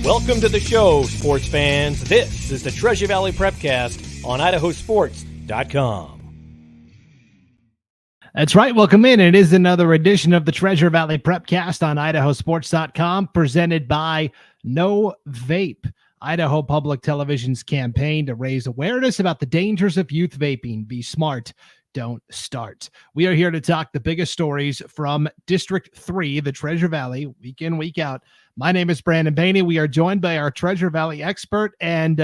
Welcome to the show, sports fans. This is the Treasure Valley Prepcast on IdahoSports.com. That's right. Welcome in. It is another edition of the Treasure Valley Prepcast on IdahoSports.com, presented by No Vape, Idaho Public Television's campaign to raise awareness about the dangers of youth vaping. Be smart. Don't start. We are here to talk the biggest stories from District 3, the Treasure Valley, week in, week out. My name is Brandon Baney. We are joined by our Treasure Valley expert, and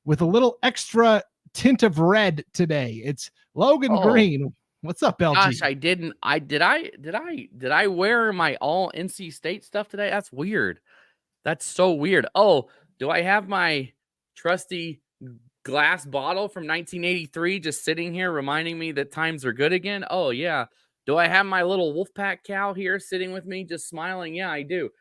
with a little extra tint of red today, it's Logan Green. What's up, LG? Gosh, I didn't. Did I wear my all NC State stuff today? That's weird. That's so weird. Oh, do I have my trusty glass bottle from 1983 just sitting here reminding me that times are good again? Oh yeah. Do I have my little Wolfpack cow here sitting with me just smiling? Yeah, I do.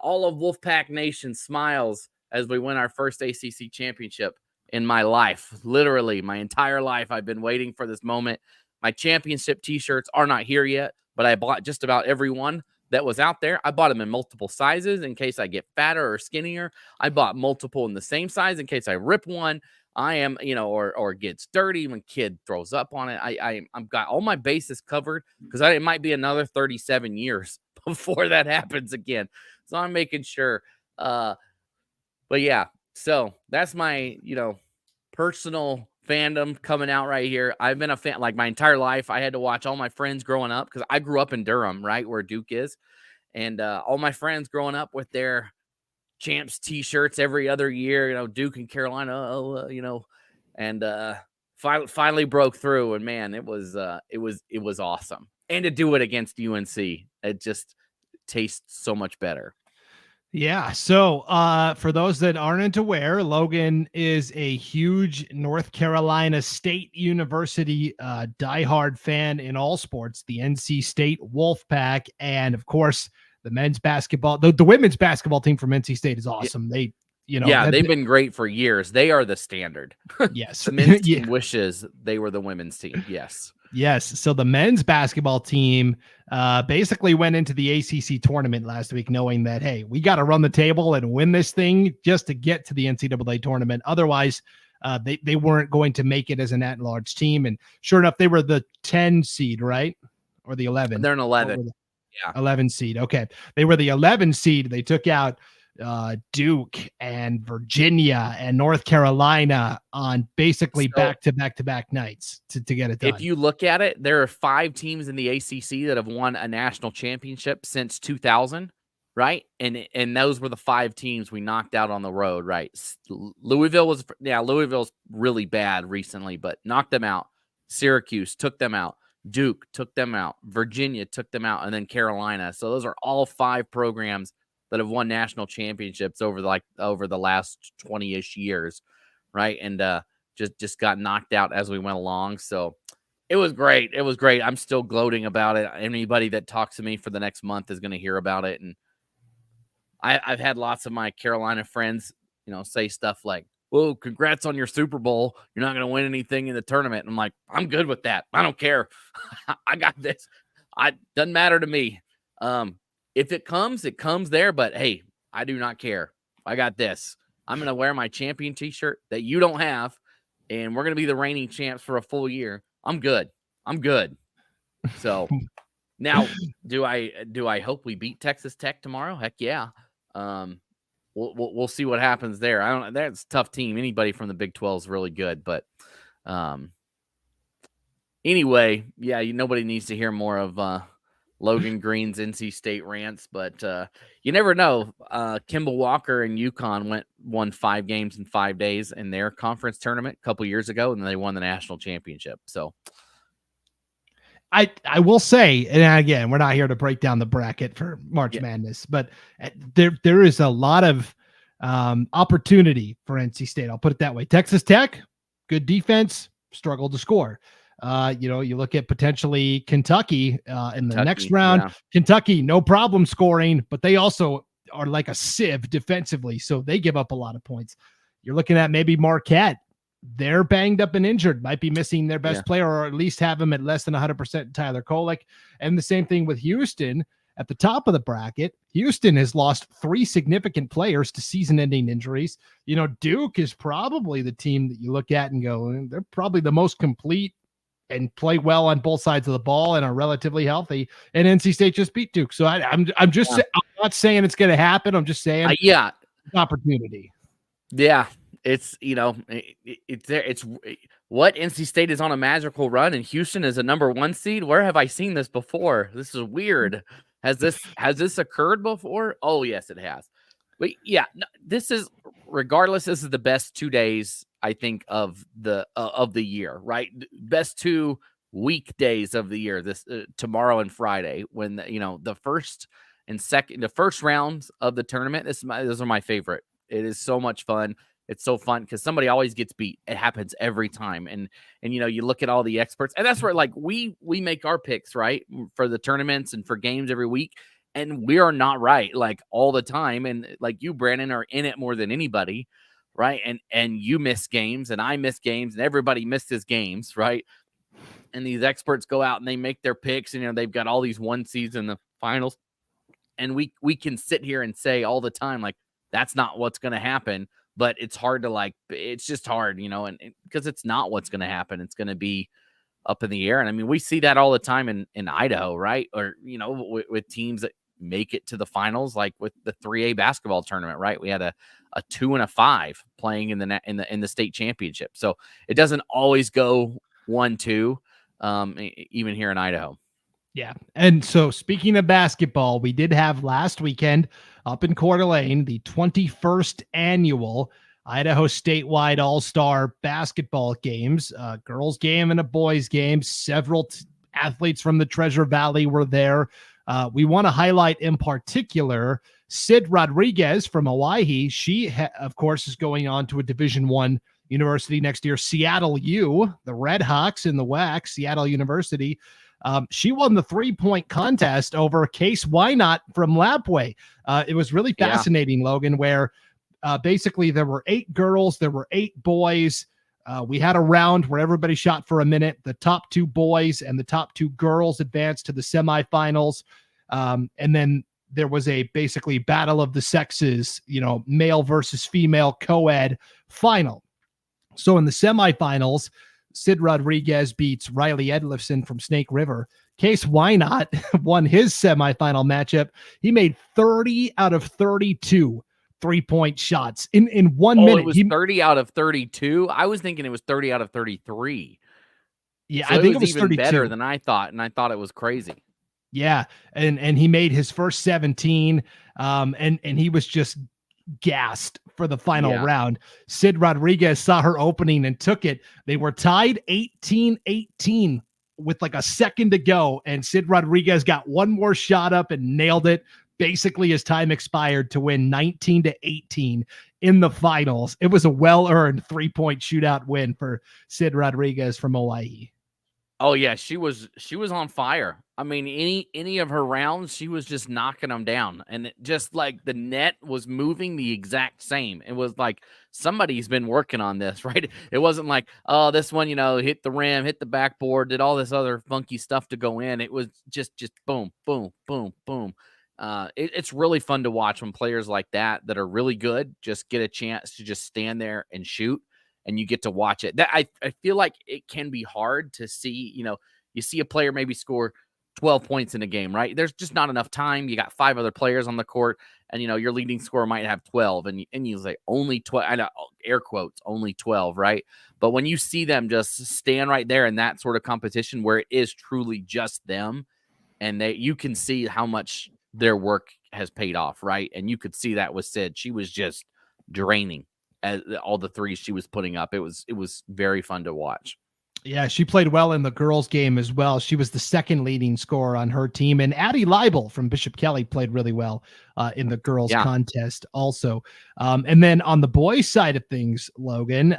All of Wolfpack Nation smiles as we win our first ACC championship in my life. Literally, my entire life, I've been waiting for this moment. My championship t-shirts are not here yet, but I bought just about every one that was out there. I bought them in multiple sizes in case I get fatter or skinnier. I bought multiple in the same size in case I rip one. I am, or gets dirty when kid throws up on it. I've got all my bases covered because it might be another 37 years before that happens again. So I'm making sure. But yeah, so that's my, personal fandom coming out right here. I've been a fan like my entire life. I had to watch all my friends growing up because I grew up in Durham, right where Duke is. And all my friends growing up with their champs t-shirts every other year, Duke and Carolina, and finally broke through. And man, it was awesome. And to do it against UNC, it just tastes so much better. Yeah. So for those that aren't aware, Logan is a huge North Carolina State University diehard fan in all sports, the NC State Wolfpack. And of course, the men's basketball, the women's basketball team from NC State is awesome. They, they've been great for years. They are the standard. Yes. The men's team wishes they were the women's team. Yes. Yes. So the men's basketball team basically went into the ACC tournament last week knowing that, hey, we got to run the table and win this thing just to get to the NCAA tournament. Otherwise, they weren't going to make it as an at-large team. And sure enough, they were the 10 seed, right? Or the 11. They're an 11. Yeah. 11 seed. Okay. They were the 11 seed. They took out Duke and Virginia and North Carolina on basically back-to-back nights to get it done. If you look at it, there are 5 teams in the ACC that have won a national championship since 2000, right? And those were the 5 teams we knocked out on the road, right? Louisville's really bad recently, but knocked them out. Syracuse took them out. Duke took them out. Virginia took them out, and then Carolina. So those are all 5 programs that have won national championships over the last 20-ish years, right? And just got knocked out as we went along. So it was great. It was great. I'm still gloating about it. Anybody that talks to me for the next month is going to hear about it. And I've had lots of my Carolina friends, say stuff like, "Whoa, congrats on your Super Bowl. You're not going to win anything in the tournament." And I'm like, I'm good with that. I don't care. I got this. Doesn't matter to me. If it comes there. But hey, I do not care. I got this. I'm going to wear my champion t-shirt that you don't have, and we're going to be the reigning champs for a full year. I'm good. So now, do I hope we beat Texas Tech tomorrow? Heck yeah. We'll see what happens there. I don't. That's a tough team. Anybody from the Big 12 is really good, but anyway, yeah. Nobody needs to hear more of Logan Green's NC State rants, but you never know. Kimball Walker and UConn won 5 games in 5 days in their conference tournament a couple years ago, and they won the national championship. So I will say, and again, we're not here to break down the bracket for March Madness, but there is a lot of opportunity for NC State. I'll put it that way. Texas Tech, good defense, struggled to score. You look at potentially Kentucky in the next round. Yeah. Kentucky, no problem scoring, but they also are like a sieve defensively, so they give up a lot of points. You're looking at maybe Marquette. They're banged up and injured, might be missing their best player, or at least have him at less than 100%, Tyler Kolek. And the same thing with Houston. At the top of the bracket, Houston has lost 3 significant players to season-ending injuries. Duke is probably the team that you look at and go, they're probably the most complete and play well on both sides of the ball and are relatively healthy. And NC State just beat Duke. So I'm not saying it's going to happen. I'm just saying, opportunity. Yeah, it's it's there. It's what NC State is on a magical run, and Houston is a number 1 seed. Where have I seen this before? This is weird. Has this occurred before? Oh yes, it has. But yeah, no, this is regardless. This is the best 2 days I think of the year, right? Best 2 weekdays of the year. This tomorrow and Friday, when the first and second, the first rounds of the tournament. Those are my favorite. It is so much fun. It's so fun because somebody always gets beat. It happens every time. And you look at all the experts, and that's where we make our picks, right? For the tournaments and for games every week. And we are not right all the time. And you, Brandon, are in it more than anybody, right? And you miss games and I miss games and everybody misses games, right? And these experts go out and they make their picks and they've got all these 1 seeds in the finals. And we can sit here and say all the time, that's not what's going to happen. But it's hard to it's just hard, and because it's not what's going to happen. It's going to be up in the air. And I mean, we see that all the time in Idaho, right? Or, with teams that make it to the finals, like with the 3A basketball tournament, right? We had a 2 and a 5 playing in the state championship. So it doesn't always go 1-2, even here in Idaho. Yeah. And so speaking of basketball, we did have last weekend up in Coeur d'Alene, the 21st annual Idaho statewide all-star basketball games, a girls game and a boys game. Several athletes from the Treasure Valley were there. We want to highlight in particular Sid Rodriguez from Hawaii. She, of course, is going on to a Division I university next year, Seattle U, the Red Hawks in the WAC, Seattle University. She won the 3-point contest over Case Wynot from Lapway. It was really fascinating, Logan, where basically there were 8 girls, there were 8 boys. We had a round where everybody shot for a minute. The top 2 boys and the top 2 girls advanced to the semifinals. And then there was a basically battle of the sexes, male versus female co-ed final. So in the semifinals, Sid Rodriguez beats Riley Edlifson from Snake River. Case Wynot won his semifinal matchup. He made 30 out of 32 3-point shots in 1 minute. It was 30 out of 32. I was thinking it was 30 out of 33. Yeah, so I think it was even 32. better than I thought, and I thought it was crazy. Yeah, and he made his first 17, and he was just gassed for the final round. Sid Rodriguez saw her opening and took it. They were tied 18-18 with a second to go, and Sid Rodriguez got one more shot up and nailed it. Basically, his time expired to win 19-18 in the finals. It was a well-earned 3-point shootout win for Sid Rodriguez from Hawaii. Oh yeah, she was on fire. I mean, any of her rounds, she was just knocking them down, and it just the net was moving the exact same. It was like somebody's been working on this, right? It wasn't oh, this one, hit the rim, hit the backboard, did all this other funky stuff to go in. It was just boom, boom, boom, boom. It's really fun to watch when players like that are really good just get a chance to just stand there and shoot, and you get to watch it. That I feel like it can be hard to see. You see a player maybe score 12 points in a game, right? There's just not enough time. You got 5 other players on the court, and your leading scorer might have 12, and you say only 12. I know, air quotes, only 12, right? But when you see them just stand right there in that sort of competition where it is truly just them, and you can see how much their work has paid off, right? And you could see that with Sid. She was just draining as all the threes she was putting up. It was very fun to watch. Yeah, she played well in the girls' game as well. She was the second leading scorer on her team. And Addie Leibel from Bishop Kelly played really well in the girls' contest also. And then on the boys' side of things, Logan,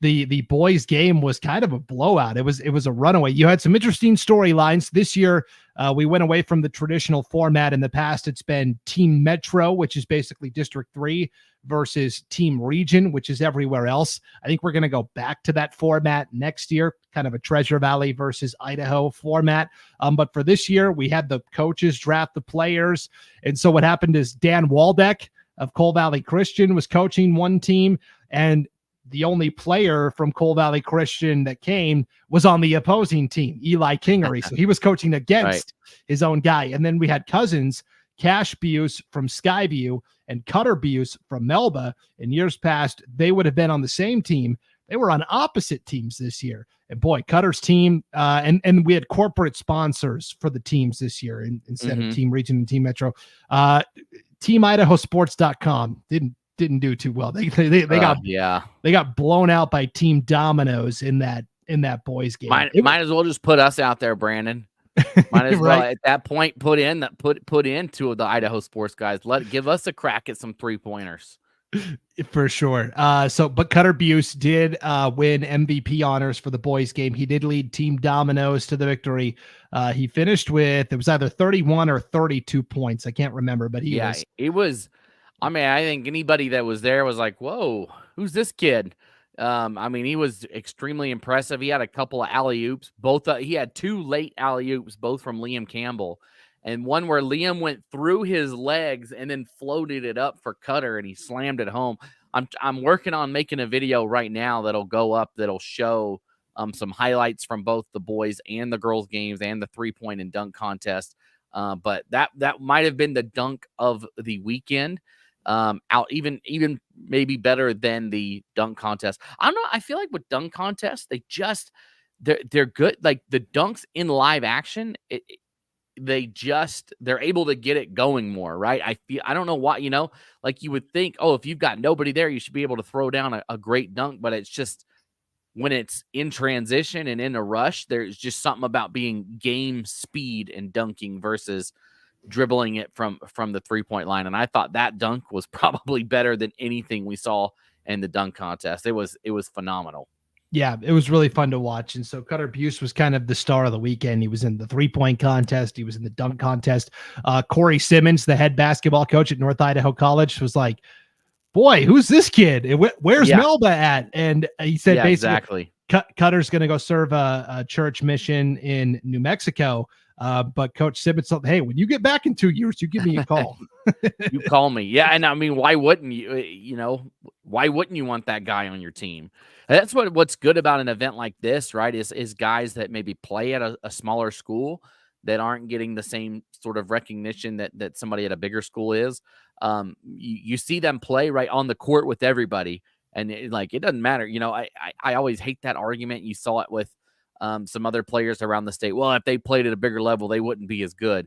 the boys game was kind of a blowout. It was a runaway. You had some interesting storylines this year. We went away from the traditional format. In the past, it's been Team Metro, which is basically District 3, versus Team Region, which is everywhere else. I think we're going to go back to that format next year, kind of a Treasure Valley versus Idaho format. But for this year, we had the coaches draft the players. And so what happened is Dan Waldeck of Cole Valley Christian was coaching one team, and the only player from Cole Valley Christian that came was on the opposing team, Eli Kingery. So he was coaching against his own guy. And then we had cousins, Cash Buse from Skyview and Cutter Buse from Melba. In years past, they would have been on the same team. They were on opposite teams this year. And boy, Cutter's team, and we had corporate sponsors for the teams this year instead of Team Region and Team Metro. Team IdahoSports.com didn't do too well. They got blown out by Team Dominoes in that boys game. Might as well just put us out there, Brandon. Might as well at that point put into the Idaho Sports guys. Give us a crack at some 3-pointers. For sure. But Cutter Buse did win MVP honors for the boys game. He did lead Team Dominoes to the victory. He finished with, it was either 31 or 32 points. I can't remember, but it was. I mean, I think anybody that was there was like, whoa, who's this kid? I mean, he was extremely impressive. He had a couple of alley-oops. He had 2 late alley-oops, both from Liam Campbell, and one where Liam went through his legs and then floated it up for Cutter, and he slammed it home. I'm working on making a video right now that'll go up that'll show some highlights from both the boys and the girls games and the 3-point and dunk contest. But that might have been the dunk of the weekend. Out even maybe better than the dunk contest. I don't know. I feel like with dunk contests, they're good. Like the dunks in live action, they're able to get it going more, right? I don't know why, like you would think, oh, if you've got nobody there, you should be able to throw down a great dunk, but it's just when it's in transition and in a rush, there's just something about being game speed and dunking versus dribbling it from the 3-point line. And I thought that dunk was probably better than anything we saw in the dunk contest. It was phenomenal. Yeah, it was really fun to watch. And so Cutter Buse was kind of the star of the weekend. He was in the 3-point contest. He was in the dunk contest. Corey Simmons, the head basketball coach at North Idaho College, was like, boy, who's this kid? Where's Melba at? And he said, basically, exactly. Cutter's going to go serve a church mission in New Mexico. But Coach Simmons said, hey, when you get back in 2 years, you give me a call. You call me. Yeah. And I mean, why wouldn't you, why wouldn't you want that guy on your team? That's what's good about an event like this, right? Is guys that maybe play at a smaller school that aren't getting the same sort of recognition that somebody at a bigger school is. You see them play right on the court with everybody. And it doesn't matter. I always hate that argument. You saw it with some other players around the state. Well, if they played at a bigger level, they wouldn't be as good.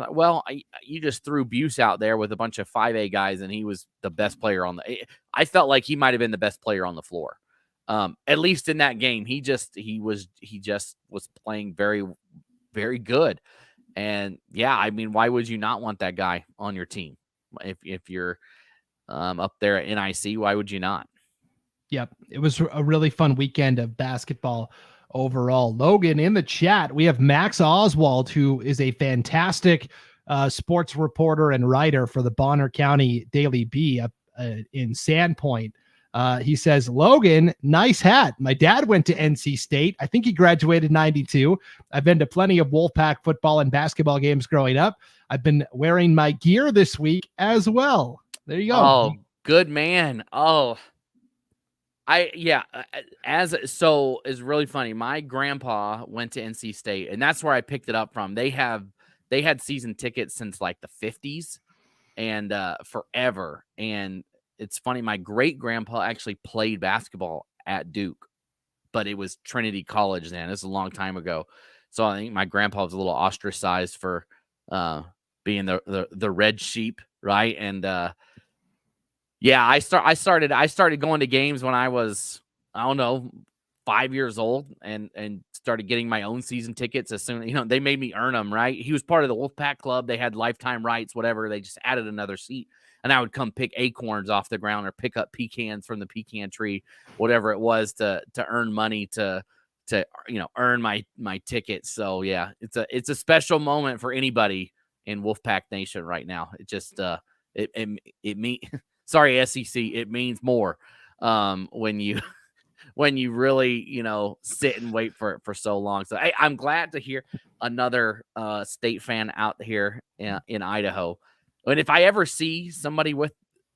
Well, you just threw Buse out there with a bunch of 5A guys, and he was the best player I felt like he might have been the best player on the floor. At least in that game, he just was playing very, very good. And yeah, I mean, why would you not want that guy on your team? If you're up there at NIC, why would you not? Yep. It was a really fun weekend of basketball overall. Logan, in the chat, we have Max Oswald, who is a fantastic sports reporter and writer for the Bonner County Daily Bee up in Sandpoint. He says, Logan, nice hat. My dad went to NC State. I think he graduated 92. I've been to plenty of Wolfpack football and basketball games growing up. I've been wearing my gear this week as well. There you go. Oh, good man. Oh, it's really funny. My grandpa went to NC State, and that's where I picked it up from. They had season tickets since like the 50s and forever. And it's funny, my great grandpa actually played basketball at Duke, but it was Trinity College then. This is a long time ago. So I think my grandpa was a little ostracized for being the red sheep, right? And yeah, I started going to games when I was, I don't know, 5 years old, and started getting my own season tickets as soon, they made me earn them, right? He was part of the Wolfpack Club. They had lifetime rights, whatever. They just added another seat. and I would come pick acorns off the ground or pick up pecans from the pecan tree, whatever it was to earn money to earn my tickets. So yeah, it's a special moment for anybody in Wolfpack Nation right now. It just it mean sorry SEC, it means more when you when you really sit and wait for so long. So I'm glad to hear another state fan out here in Idaho. And if I ever see somebody with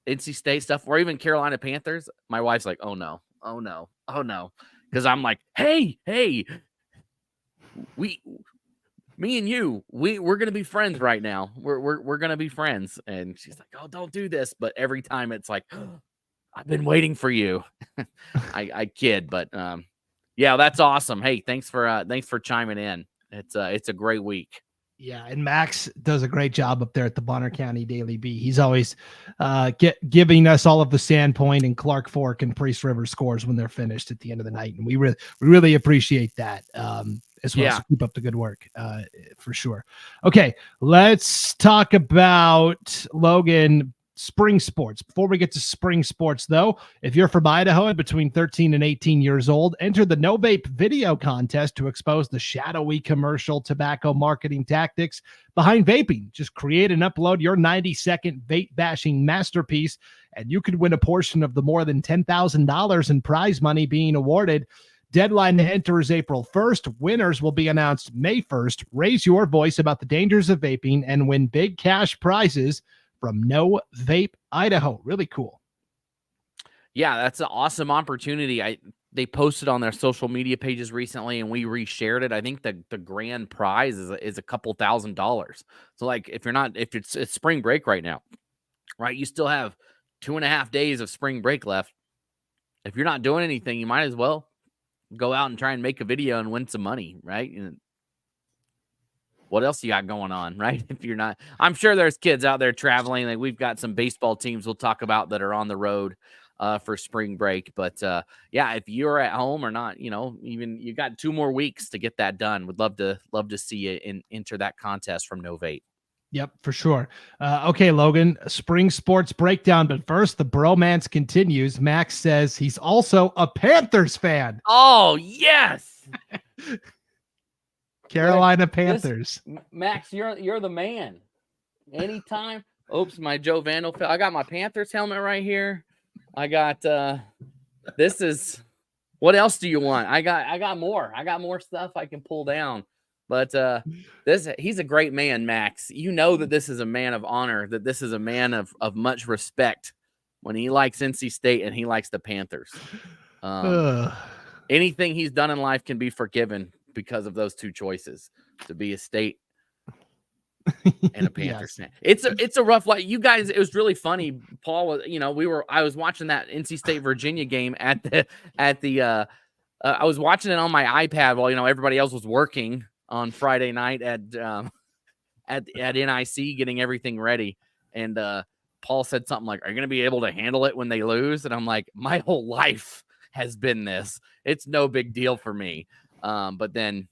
NC State stuff or even Carolina Panthers, my wife's like, oh no, because I'm like, hey, me and you, we're gonna be friends right now. We're gonna be friends. And she's like, oh, don't do this. But every time it's like, I've been waiting for you. I kid, but yeah, that's awesome. Hey, thanks for chiming in. It's a great week. Yeah, and Max does a great job up there at the Bonner County Daily Bee. He's always giving us all of the Sandpoint and Clark Fork and Priest River scores when they're finished at the end of the night, and we really appreciate that as well. Yeah. So keep up the good work for sure. Okay, let's talk about Logan. Spring sports. Before we get to spring sports, though, if you're from Idaho and between 13 and 18 years old, enter the No Vape video contest to expose the shadowy commercial tobacco marketing tactics behind vaping. Just create and upload your 90-second vape bashing masterpiece, and you could win a portion of the more than $10,000 in prize money being awarded. Deadline to enter is April 1st. Winners will be announced May 1st. Raise your voice about the dangers of vaping and win big cash prizes from No Vape Idaho. Really cool. Yeah, that's an awesome opportunity. They posted on their social media pages recently, and we reshared it. I think the grand prize is a couple $1,000s. So like if it's spring break right now, right? You still have 2.5 days of spring break left. If you're not doing anything, you might as well go out and try and make a video and win some money, right? And what else you got going on, right? If you're not, I'm sure there's kids out there traveling. Like we've got some baseball teams we'll talk about that are on the road for spring break. But yeah, if you're at home or not, even you got 2 more weeks to get that done. Would love to see you enter that contest from No Vape. Yep, for sure. Okay, Logan, spring sports breakdown. But first, the bromance continues. Max says he's also a Panthers fan. Oh, yes. Carolina Panthers. Max, you're the man. Anytime. Oops, my Joe Vandal. I got my Panthers helmet right here. I got this is what else do you want? I got more. I got more stuff I can pull down. But he's a great man, Max. You know that this is a man of honor, that this is a man of much respect when he likes NC State and he likes the Panthers. Anything he's done in life can be forgiven because of those 2 choices, to be a State and a Panthers fan. It's a rough life. You guys, it was really funny. Paul was, I was watching that NC State Virginia game at the I was watching it on my iPad while everybody else was working on Friday night at NIC getting everything ready. And Paul said something like, "Are you going to be able to handle it when they lose?" And I'm like, my whole life has been this. It's no big deal for me. But then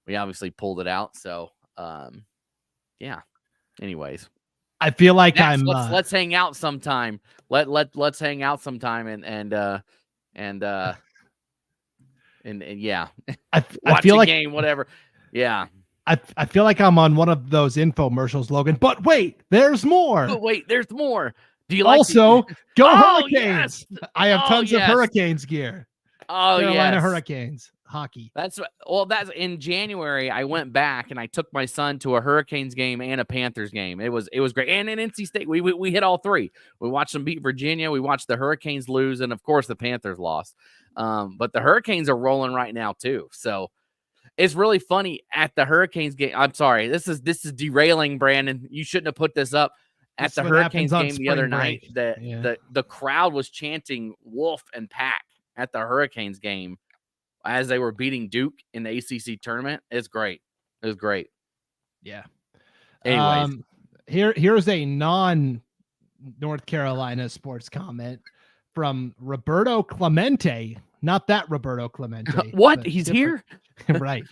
we obviously pulled it out. So, yeah. Anyways, I feel like Next, let's hang out sometime. Let's hang out sometime and yeah. I feel like game, whatever. Yeah. I feel like I'm on one of those infomercials, Logan. But wait, there's more. Do you like go Hurricanes? Yes. I have tons of Hurricanes gear. Oh, Carolina Hurricanes hockey. That's in January. I went back and I took my son to a Hurricanes game and a Panthers game. It was great. And in NC State, we hit all 3. We watched them beat Virginia. We watched the Hurricanes lose, and of course the Panthers lost. But the Hurricanes are rolling right now too. So it's really funny at the Hurricanes game. I'm sorry, this is derailing, Brandon. You shouldn't have put this up. At the Hurricanes game the other night, the crowd was chanting Wolf and Pack at the Hurricanes game as they were beating Duke in the ACC tournament. It's great. It was great. Yeah. Anyways, here's a non-North Carolina sports comment from Roberto Clemente. Not that Roberto Clemente. What? He's different. Here? Right.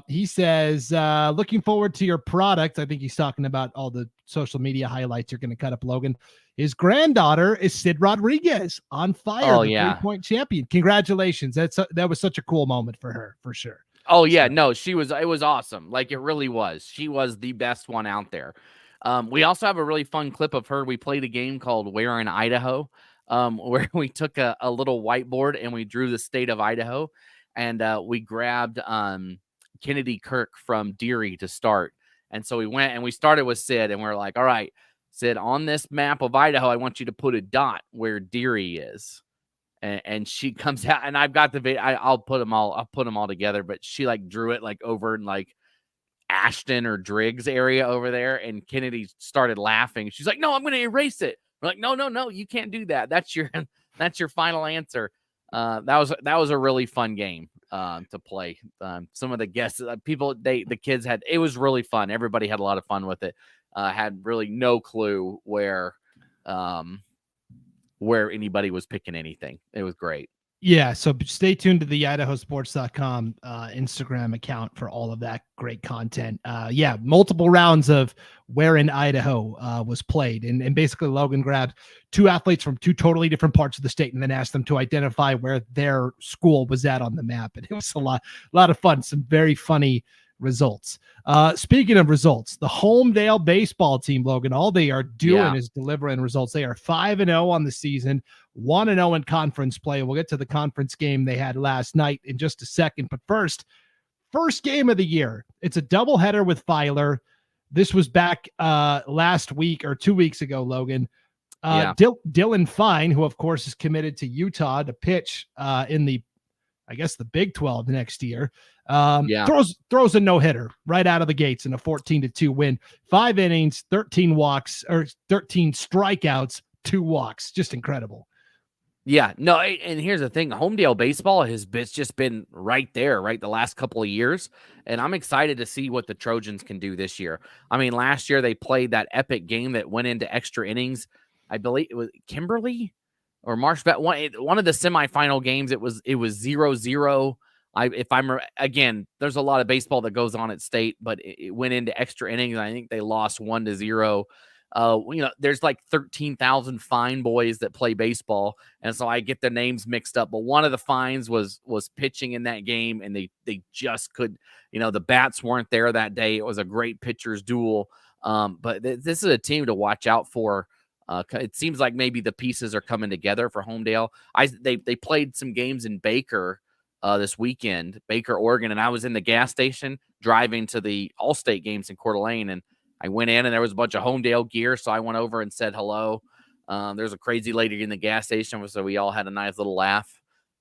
He says, looking forward to your product. I think he's talking about all the social media highlights you're going to cut up, Logan. His granddaughter is Sid Rodriguez on fire, Oh, the yeah. 3-point champion. Congratulations. That was such a cool moment for her, for sure. Oh, yeah. So. No, it was awesome. Like, it really was. She was the best one out there. We also have a really fun clip of her. We played a game called Where in Idaho, where we took a little whiteboard and we drew the state of Idaho, and we grabbed Kennedy Kirk from Deary to start. And so we went and we started with Sid, and we're like, all right, Sid, on this map of Idaho, I want you to put a dot where Deary is. And she comes out, and I've got the video. I'll put them all together, but she like drew it like over in like Ashton or Driggs area over there, and Kennedy started laughing. She's like, "No, I'm going to erase it." We're like, "No, you can't do that. That's your final answer." That was a really fun game to play. Some of the guests, the kids had, it was really fun. Everybody had a lot of fun with it. Had really no clue where anybody was picking anything. It was great. Yeah, so stay tuned to the IdahoSports.com Instagram account for all of that great content. Multiple rounds of Where in Idaho was played. And basically Logan grabbed two athletes from two totally different parts of the state and then asked them to identify where their school was at on the map. And it was a lot of fun, some very funny results. Speaking of results, the Homedale baseball team, Logan, all they are doing is delivering results. They are 5-0 on the season, 1-0 in conference play. We'll get to the conference game they had last night in just a second. But first game of the year. It's a doubleheader with Filer. This was back last week or 2 weeks ago, Logan. Dylan Fine, who of course is committed to Utah to pitch in the Big 12 next year. Throws a no-hitter right out of the gates in a 14-2 win. 5 innings, 13 walks, or 13 strikeouts, 2 walks. Just incredible. Yeah, no, and here's the thing. Homedale baseball has just been right there, right, the last couple of years, and I'm excited to see what the Trojans can do this year. I mean, last year they played that epic game that went into extra innings. I believe it was Kimberly or Marshbat, one of the semifinal games. It was 0-0. Again, there's a lot of baseball that goes on at state, but it went into extra innings. I think they lost 1-0. There's like 13,000 fine boys that play baseball, and so I get their names mixed up. But one of the fines was pitching in that game, and they just could, the bats weren't there that day. It was a great pitcher's duel. But this is a team to watch out for. It seems like maybe the pieces are coming together for Homedale. They played some games in Baker this weekend, Baker, Oregon, and I was in the gas station driving to the All-State games in Coeur d'Alene, and I went in and there was a bunch of Homedale gear, so I went over and said hello. There's a crazy lady in the gas station, so we all had a nice little laugh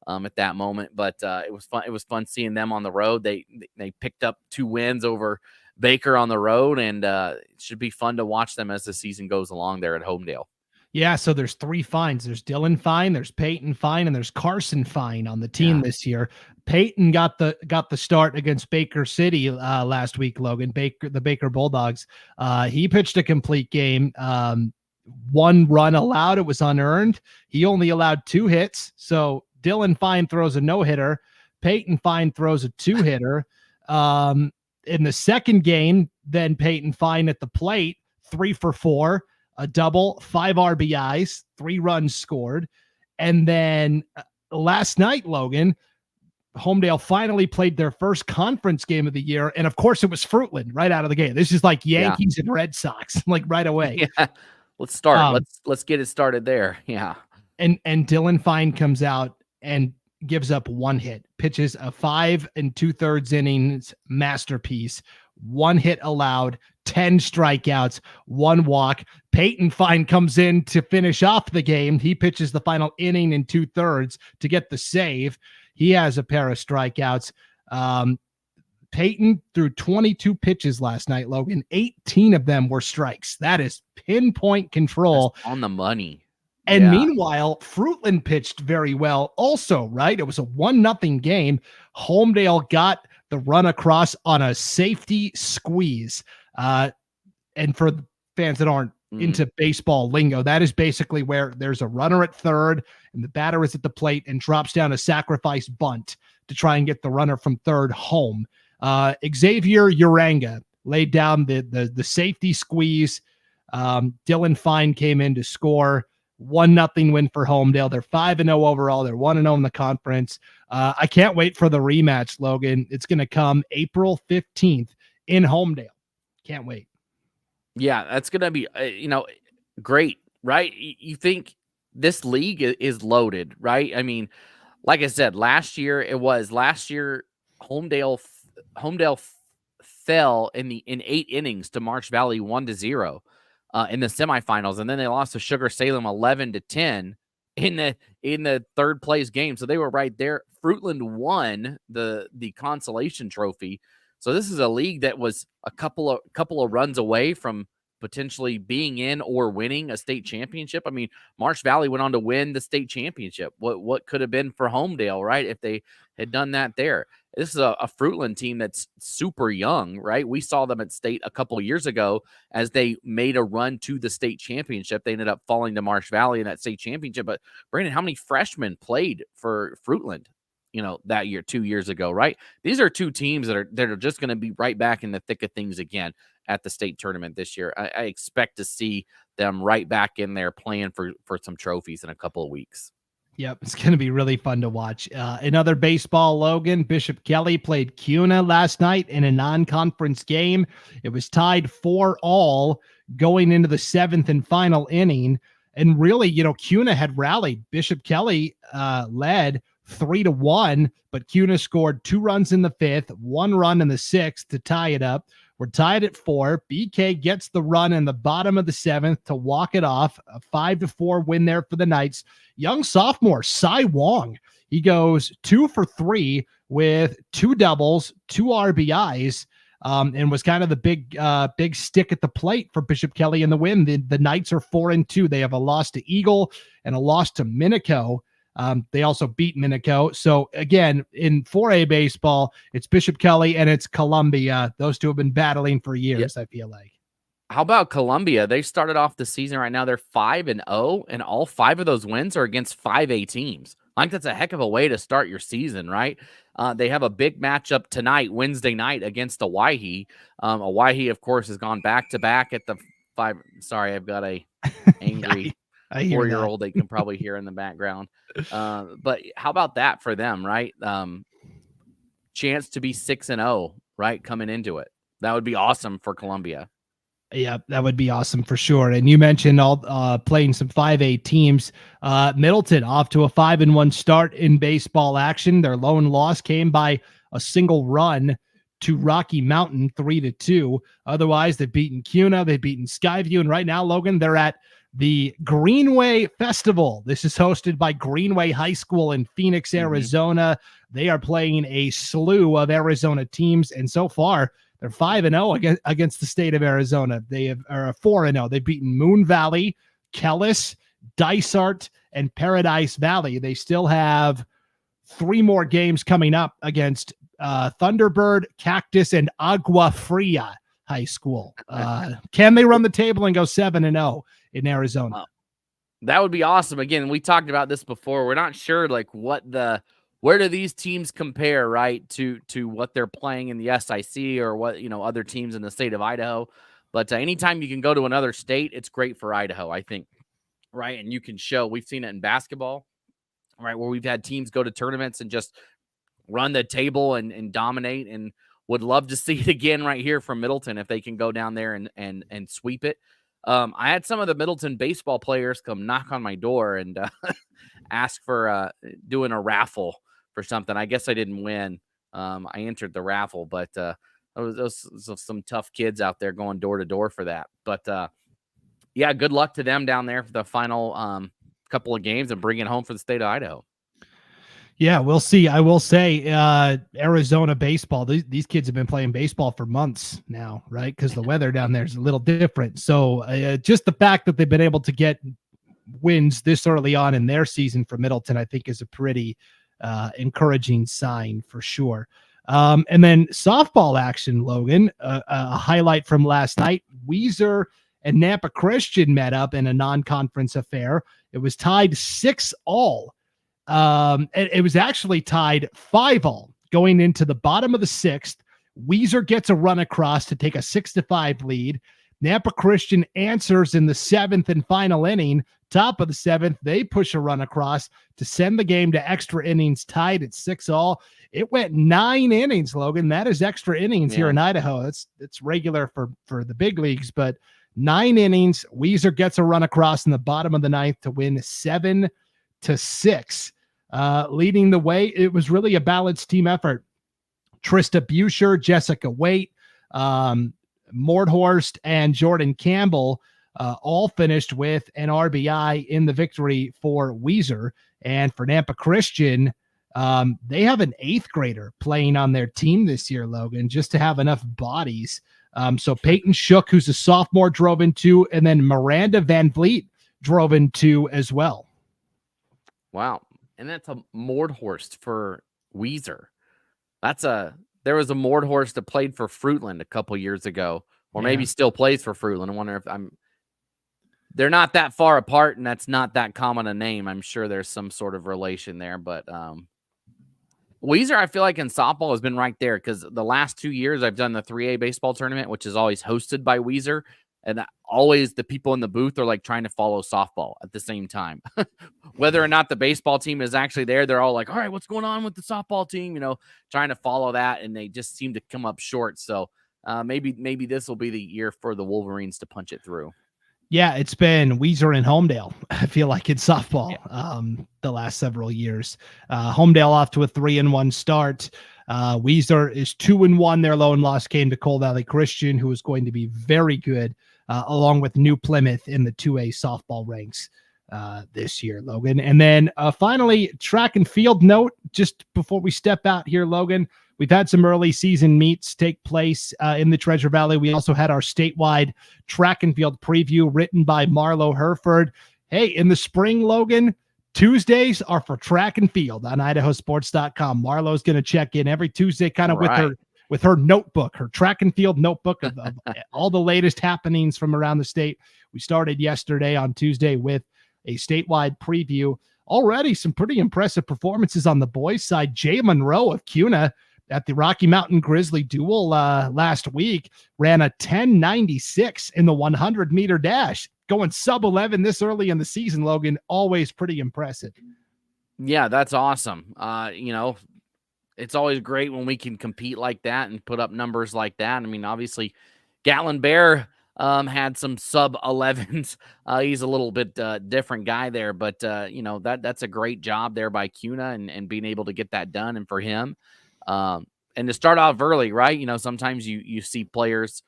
at that moment. But it was fun. It was fun seeing them on the road. They picked up 2 wins over Baker on the road, and it should be fun to watch them as the season goes along there at Homedale. Yeah, so there's 3 fines. There's Dylan Fine, there's Peyton Fine, and there's Carson Fine on the team this year. Peyton got the start against Baker City last week, Logan. The Baker Bulldogs. He pitched a complete game. 1 run allowed. It was unearned. He only allowed 2 hits. So Dylan Fine throws a no-hitter. Peyton Fine throws a 2-hitter. In the second game, then Peyton Fine at the plate, 3 for 4. A double, 5 RBIs, 3 runs scored. And then last night, Logan, Homedale finally played their first conference game of the year. And of course, it was Fruitland right out of the gate. This is like Yankees and Red Sox, like right away. Yeah. Let's start. Let's get it started there. Yeah. And Dylan Fine comes out and gives up 1 hit, pitches a 5 2/3 innings masterpiece. 1 hit allowed, 10 strikeouts, 1 walk. Peyton Fine comes in to finish off the game. He pitches the final inning in 2/3 to get the save. He has a pair of strikeouts. Peyton threw 22 pitches last night, Logan. 18 of them were strikes. That is pinpoint control. That's on the money. And meanwhile, Fruitland pitched very well also, right? It was a 1-0 game. Homedale got the run across on a safety squeeze. And for the fans that aren't into baseball lingo, that is basically where there's a runner at third and the batter is at the plate and drops down a sacrifice bunt to try and get the runner from third home. Xavier Uranga laid down the safety squeeze. Dylan Fine came in to score. 1-0 win for Homedale. They're 5-0 overall. They're 1-0 in the conference. I can't wait for the rematch, Logan. It's going to come April 15th in Homedale. Can't wait. Yeah, that's going to be, great, right? You think this league is loaded, right? I mean, like I said, last year Homedale fell in 8 innings to Marsh Valley 1-0 in the semifinals, and then they lost to Sugar Salem 11-10 in the third place game. So they were right there. Fruitland won the consolation trophy. So this is a league that was a couple of runs away from potentially being in or winning a state championship. I mean, Marsh Valley went on to win the state championship. What could have been for Homedale, right, if they had done that there? This is a Fruitland team that's super young, right? We saw them at state a couple of years ago as they made a run to the state championship. They ended up falling to Marsh Valley in that state championship. But Brandon, how many freshmen played for Fruitland, that year, 2 years ago, right? These are two teams that are just going to be right back in the thick of things again at the state tournament this year. I expect to see them right back in there playing for some trophies in a couple of weeks. Yep, it's going to be really fun to watch. Another baseball, Logan. Bishop Kelly played Kuna last night in a non-conference game. It was tied 4-4 going into the 7th and final inning. And really, Kuna had rallied. Bishop Kelly led 3-1, but Kuna scored 2 runs in the 5th, 1 run in the 6th to tie it up. We're tied at 4. BK gets the run in the bottom of the 7th to walk it off. A 5-4 win there for the Knights. Young sophomore, Cy Wong. He goes 2 for 3 with 2 doubles, 2 RBIs, and was kind of the big stick at the plate for Bishop Kelly in the win. The Knights are 4-2. They have a loss to Eagle and a loss to Minico. They also beat Minico. So again, in 4A baseball, it's Bishop Kelly and it's Columbia. Those two have been battling for years, I feel like. How about Columbia? They started off the season right now. They're 5-0, and all 5 of those wins are against 5A teams. Like, that's a heck of a way to start your season, right? They have a big matchup tonight, Wednesday night, against Owyhee. Owyhee, of course, has gone back-to-back at the 5. Sorry, I've got a angry 4-year-old they can probably hear in the background. But how about that for them, right? Chance to be 6-0, right, coming into it. That would be awesome for Columbia. Yeah, that would be awesome for sure. And you mentioned all playing some 5A teams. Middleton off to a 5-1 start in baseball action. Their lone loss came by a single run to Rocky Mountain, 3-2. Otherwise, they've beaten Kuna, they've beaten Skyview, and right now, Logan, they're at the Greenway Festival. This is hosted by Greenway High School in Phoenix, Arizona. They are playing a slew of Arizona teams, and so far, they're 5-0 against the state of Arizona. They are 4-0. They've beaten Moon Valley, Kellis, Dysart, and Paradise Valley. They still have 3 more games coming up against Thunderbird, Cactus, and Agua Fria High School. Can they run the table and go 7-0 in Arizona? That would be awesome. Again, we talked about this before. We're not sure where do these teams compare, right, to what they're playing in the SIC or what, other teams in the state of Idaho. But anytime you can go to another state, it's great for Idaho, I think, right? And you can show, we've seen it in basketball, right, where we've had teams go to tournaments and just run the table and dominate, and would love to see it again right here from Middleton if they can go down there and sweep it. I had some of the Middleton baseball players come knock on my door and ask for doing a raffle for something. I guess I didn't win. I entered the raffle, but those some tough kids out there going door to door for that. But yeah, good luck to them down there for the final couple of games and bring it home for the state of Idaho. Yeah, we'll see. I will say Arizona baseball, these kids have been playing baseball for months now, right? Because the weather down there is a little different. So just the fact that they've been able to get wins this early on in their season for Middleton, I think is a pretty encouraging sign for sure. And then softball action, Logan, a highlight from last night. Weiser and Nampa Christian met up in a non-conference affair. It was tied 6-all. It was actually tied 5-all going into the bottom of the 6th Weiser gets a run across to take a 6-5 lead. Nampa Christian answers in the 7th and final inning. Top of the 7th, they push a run across to send the game to extra innings, tied at 6-all. It went 9 innings, Logan. That is extra innings here in Idaho. It's regular for the big leagues, but 9 innings. Weiser gets a run across in the bottom of the 9th to win 7-6. Leading the way, it was really a balanced team effort. Trista Buescher, Jessica Waite, Mordhorst, and Jordan Campbell all finished with an RBI in the victory for Weiser. And for Nampa Christian, they have an 8th grader playing on their team this year, Logan, just to have enough bodies. So Peyton Shook, who's a sophomore, drove in 2, and then Miranda Van Vliet drove in 2 as well. Wow. And that's a Mordhorst for Weiser. There was a Mordhorst that played for Fruitland a couple years ago, or maybe still plays for Fruitland. I wonder if they're not that far apart, and that's not that common a name. I'm sure there's some sort of relation there, but Weiser, I feel like in softball has been right there, because the last 2 years I've done the 3A baseball tournament, which is always hosted by Weiser, and always the people in the booth are like trying to follow softball at the same time. Whether or not the baseball team is actually there, they're all like, all right, what's going on with the softball team? Trying to follow that, and they just seem to come up short. So maybe this will be the year for the Wolverines to punch it through. Yeah, it's been Weiser and Homedale, I feel like, in softball the last several years. Homedale off to a 3-1 start. Weiser is 2-1. Their lone loss came to Coal Valley Christian, who is going to be very good, along with New Plymouth in the 2A softball ranks this year, Logan. And then finally, track and field note, just before we step out here, Logan. We've had some early season meets take place in the Treasure Valley. We also had our statewide track and field preview written by Marlo Herford. Hey, in the spring, Logan, Tuesdays are for track and field on IdahoSports.com. Marlo's going to check in every Tuesday kind of with her notebook, her track and field notebook of all the latest happenings from around the state. We started yesterday on Tuesday with a statewide preview. Already some pretty impressive performances on the boys' side. Jay Monroe of Kuna at the Rocky Mountain Grizzly Duel last week ran a 10.96 in the 100-meter dash, going sub-11 this early in the season, Logan. Always pretty impressive. Yeah, that's awesome. It's always great when we can compete like that and put up numbers like that. I mean, obviously, Gatlin Bear had some sub-11s. He's a little bit different guy there, but, that's a great job there by Kuna and being able to get that done. And for him, and to start off early, right? Sometimes you see players,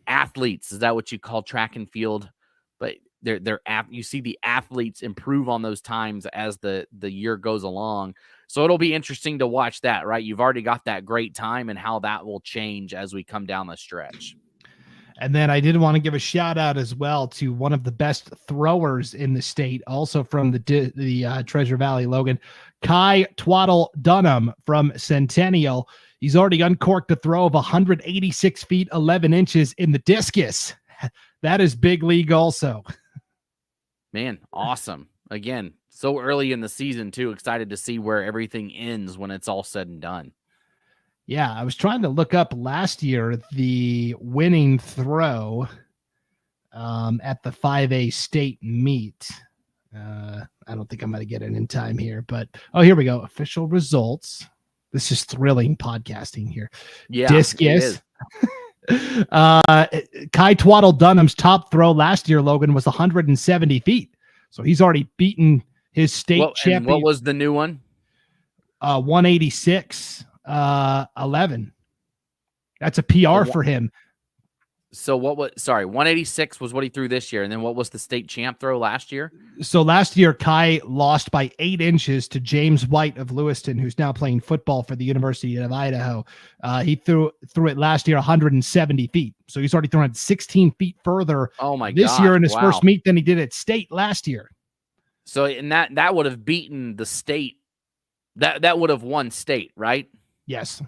athletes, is that what you call track and field? But you see the athletes improve on those times as the year goes along. So it'll be interesting to watch that, right? You've already got that great time and how that will change as we come down the stretch. And then I did want to give a shout out as well to one of the best throwers in the state, also from the Treasure Valley, Logan, Kai Twaddle Dunham from Centennial. He's already uncorked a throw of 186 feet, 11 inches in the discus. That is big league also. Man, awesome. Again, so early in the season too. Excited to see where everything ends when it's all said and done. Yeah, I was trying to look up last year the winning throw at the 5A state meet. I don't think I'm going to get it in time here, but here we go. Official results. This is thrilling podcasting here. Yeah, discus. Kai Twaddle Dunham's top throw last year, Logan, was 170 feet. So he's already beaten his state champion. What was the new one? 186. 11. That's a PR for him. So 186 was what he threw this year. And then what was the state champ throw last year? So last year, Kai lost by 8 inches to James White of Lewiston, who's now playing football for the University of Idaho. He threw it last year 170 feet. So he's already thrown it 16 feet further this year in his first meet than he did at state last year. So, and that would have beaten the state. That would have won state, right? Yes.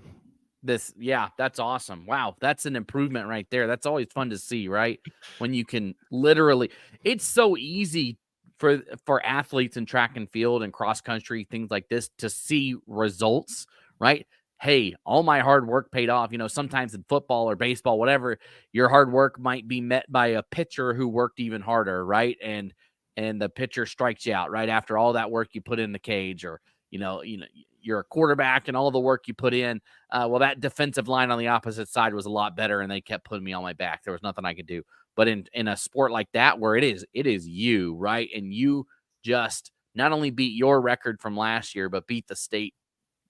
That's awesome. Wow, that's an improvement right there. That's always fun to see, right? When you can literally, it's so easy for athletes in track and field and cross country, things like this, to see results, right? hey, all my hard work paid off. Sometimes in football or baseball, whatever, your hard work might be met by a pitcher who worked even harder, right? And the pitcher strikes you out right after all that work you put in the cage, or you're a quarterback and all the work you put in. Well, that defensive line on the opposite side was a lot better, and they kept putting me on my back. There was nothing I could do. But in a sport like that, where it is you, right? And you just not only beat your record from last year, but beat the state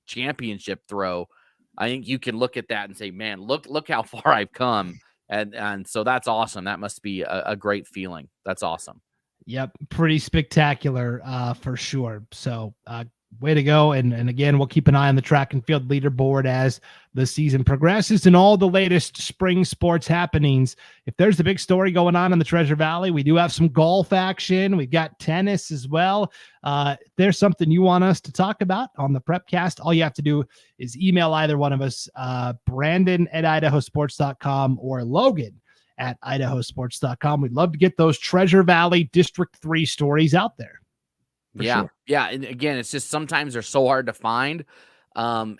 championship throw. I think you can look at that and say, man, look how far I've come. And so that's awesome. That must be a great feeling. That's awesome. Yep. Pretty spectacular for sure. So way to go. And again, we'll keep an eye on the track and field leaderboard as the season progresses and all the latest spring sports happenings. If there's a big story going on in the Treasure Valley, we do have some golf action. We've got tennis as well. If there's something you want us to talk about on the Prepcast, all you have to do is email either one of us, Brandon at IdahoSports.com or Logan at IdahoSports.com. We'd love to get those Treasure Valley District 3 stories out there. Yeah. Sure. Yeah. And again, it's just sometimes they're so hard to find. And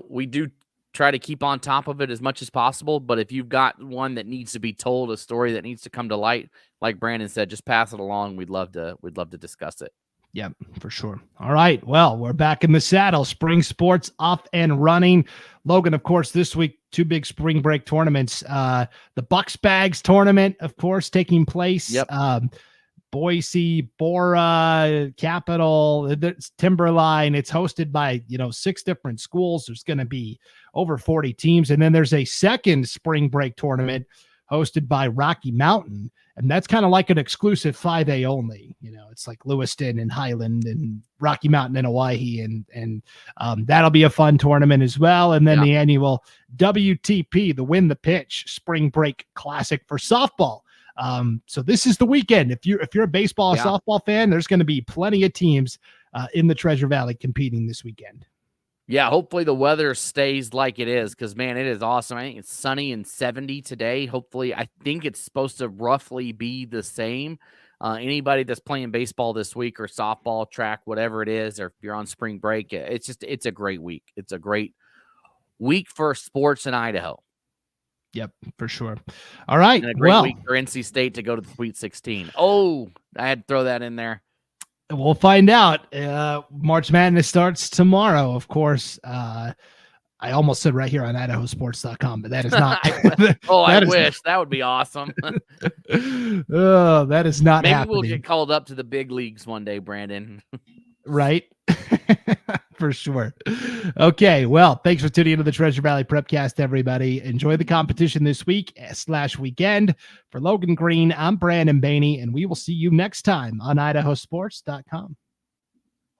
we do try to keep on top of it as much as possible. But if you've got one that needs to be told, a story that needs to come to light, like Brandon said, just pass it along. We'd love to discuss it. Yep, for sure. All right. Well, we're back in the saddle. Spring sports off and running. Logan, of course, this week, 2 big spring break tournaments. The Bucks Bags tournament, of course, taking place. Yep. Boise, Bora, Capital, Timberline. It's hosted by, 6 different schools. There's going to be over 40 teams. And then there's a second spring break tournament hosted by Rocky Mountain. And that's kind of like an exclusive 5A only. It's like Lewiston and Highland and Rocky Mountain and Hawaii. And that'll be a fun tournament as well. And then the annual WTP, the Win the Pitch Spring Break Classic for softball. So this is the weekend. If you're a baseball or softball fan, there's going to be plenty of teams in the Treasure Valley competing this weekend. Yeah, hopefully the weather stays like it is, because, man, it is awesome. I think it's sunny and 70 today. Hopefully, I think it's supposed to roughly be the same. Anybody that's playing baseball this week or softball, track, whatever it is, or if you're on spring break, it's a great week. It's a great week for sports in Idaho. Yep, for sure. All right. And a great week for NC State to go to the Sweet 16. Oh, I had to throw that in there. We'll find out. March Madness starts tomorrow, of course. I almost said right here on IdahoSports.com, but that is not. I wish. That would be awesome. Oh, that is not Maybe happening. We'll get called up to the big leagues one day, Brandon. Right? For sure. Okay, well, thanks for tuning into the Treasure Valley Prepcast, everybody. Enjoy the competition this week/weekend. For Logan Green, I'm Brandon Baney, and we will see you next time on IdahoSports.com.